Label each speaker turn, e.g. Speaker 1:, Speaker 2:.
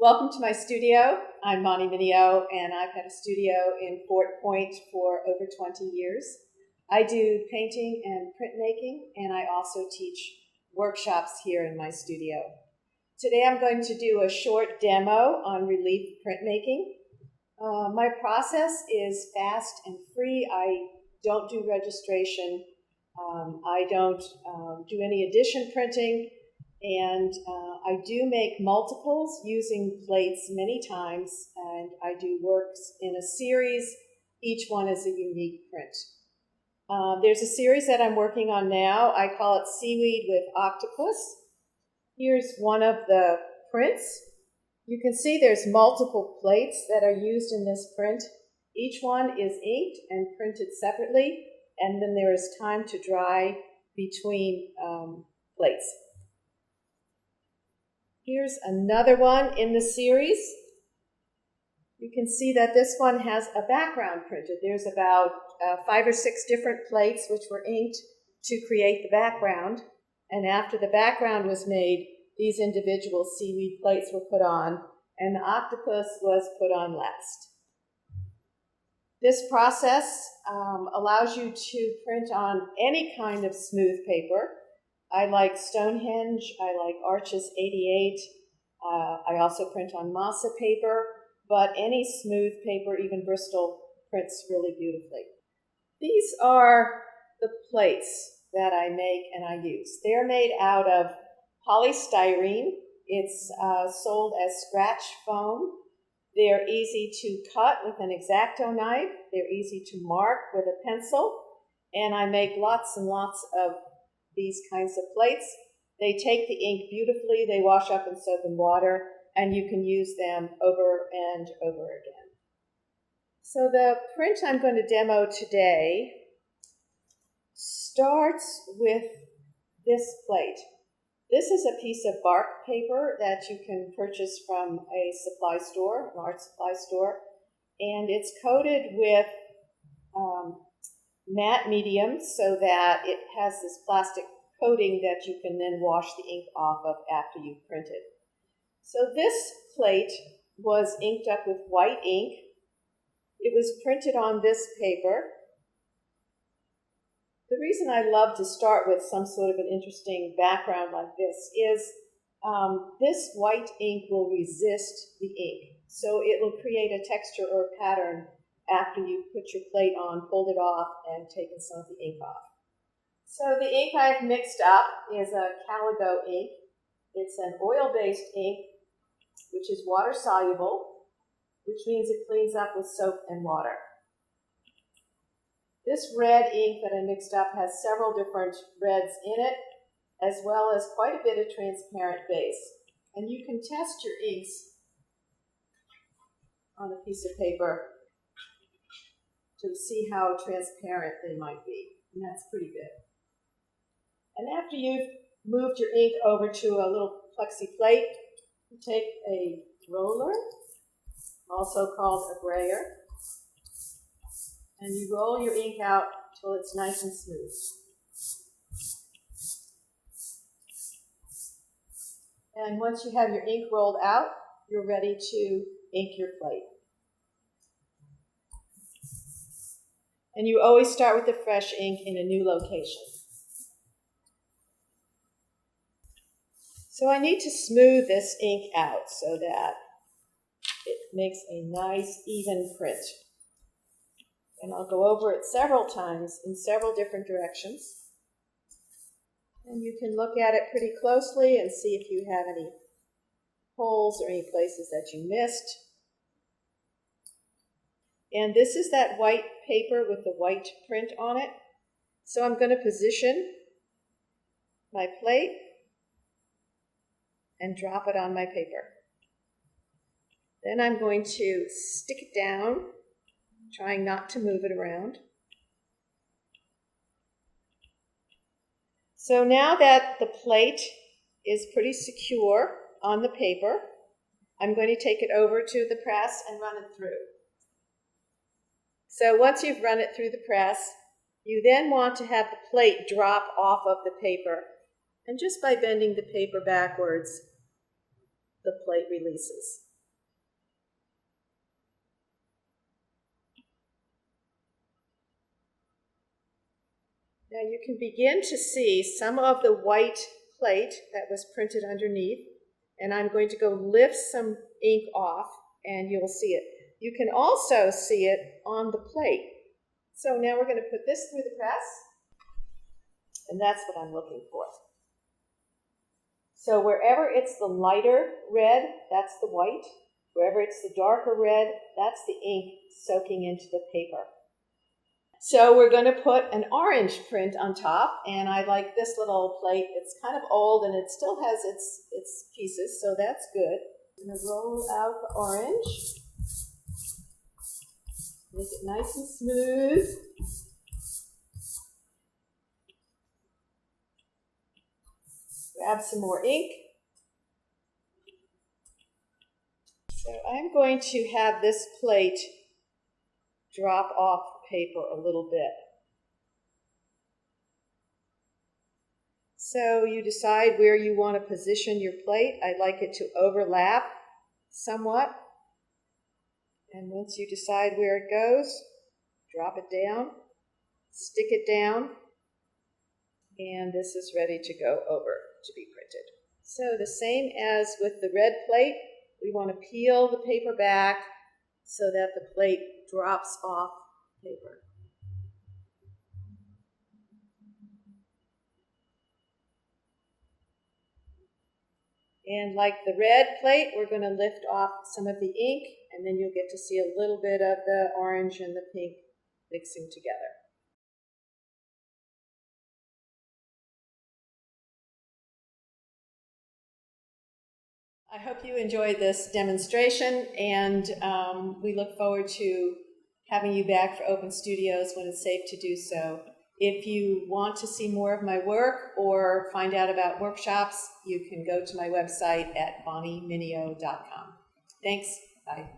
Speaker 1: Welcome to my studio. I'm Mineo, and I've had a studio in Fort Point for over 20 years. I do painting and printmaking, and I also teach workshops here in my studio. Today I'm going to do a short demo on relief printmaking. My process is fast and free. I don't do registration. I don't do any edition printing. And I do make multiples using plates many times, and I do works in a series. Each one is a unique print. There's a series that I'm working on now. I call it Seaweed with Octopus. Here's one of the prints. You can see there's multiple plates that are used in this print. Each one is inked and printed separately, and then there is time to dry between plates. Here's another one in the series. You can see that this one has a background printed. There's about 5 or 6 different plates which were inked to create the background. And after the background was made, these individual seaweed plates were put on, and the octopus was put on last. This process allows you to print on any kind of smooth paper. I like Stonehenge, I like Arches 88, I also print on masa paper, but any smooth paper, even Bristol, prints really beautifully. These are the plates that I make and I use. They're made out of polystyrene. It's sold as scratch foam. They're easy to cut with an X-Acto knife. They're easy to mark with a pencil, and I make lots and lots of these kinds of plates. They take the ink beautifully, they wash up in soap and water, and you can use them over and over again. So the print I'm going to demo today starts with this plate. This is a piece of bark paper that you can purchase from a supply store, an art supply store, and it's coated with matte medium so that it has this plastic coating that you can then wash the ink off of after you've printed. So this plate was inked up with white ink. It was printed on this paper. The reason I love to start with some sort of an interesting background like this is this white ink will resist the ink. So it will create a texture or a pattern after you've put your plate on, pulled it off, and taken some of the ink off. So the ink I've mixed up is a Caligo ink. It's an oil-based ink, which is water-soluble, which means it cleans up with soap and water. This red ink that I mixed up has several different reds in it, as well as quite a bit of transparent base. And you can test your inks on a piece of paper to see how transparent they might be, and that's pretty good. And after you've moved your ink over to a little plexi plate, you take a roller, also called a brayer, and you roll your ink out till it's nice and smooth. And once you have your ink rolled out, you're ready to ink your plate. And you always start with the fresh ink in a new location. So I need to smooth this ink out so that it makes a nice, even print. And I'll go over it several times in several different directions. And you can look at it pretty closely and see if you have any holes or any places that you missed. And this is that white paper with the white print on it. So I'm going to position my plate and drop it on my paper. Then I'm going to stick it down, trying not to move it around. So now that the plate is pretty secure on the paper, I'm going to take it over to the press and run it through. So once you've run it through the press, you then want to have the plate drop off of the paper. And just by bending the paper backwards, the plate releases. Now you can begin to see some of the white plate that was printed underneath, and I'm going to go lift some ink off and you'll see it. You can also see it on the plate. So now we're going to put this through the press, and that's what I'm looking for. So wherever it's the lighter red, that's the white. Wherever it's the darker red, that's the ink soaking into the paper. So we're going to put an orange print on top, and I like this little plate. It's kind of old and it still has its pieces, so that's good. I'm going to roll out the orange, make it nice and smooth. Grab some more ink. So I'm going to have this plate drop off the paper a little bit. So you decide where you want to position your plate. I'd like it to overlap somewhat. And once you decide where it goes, drop it down, stick it down, and this is ready to go over to be printed. So the same as with the red plate, we want to peel the paper back so that the plate drops off paper. And like the red plate, we're going to lift off some of the ink, and then you'll get to see a little bit of the orange and the pink mixing together. I hope you enjoyed this demonstration, and we look forward to having you back for Open Studios when it's safe to do so. If you want to see more of my work or find out about workshops, you can go to my website at bonniemineo.com. Thanks. Bye.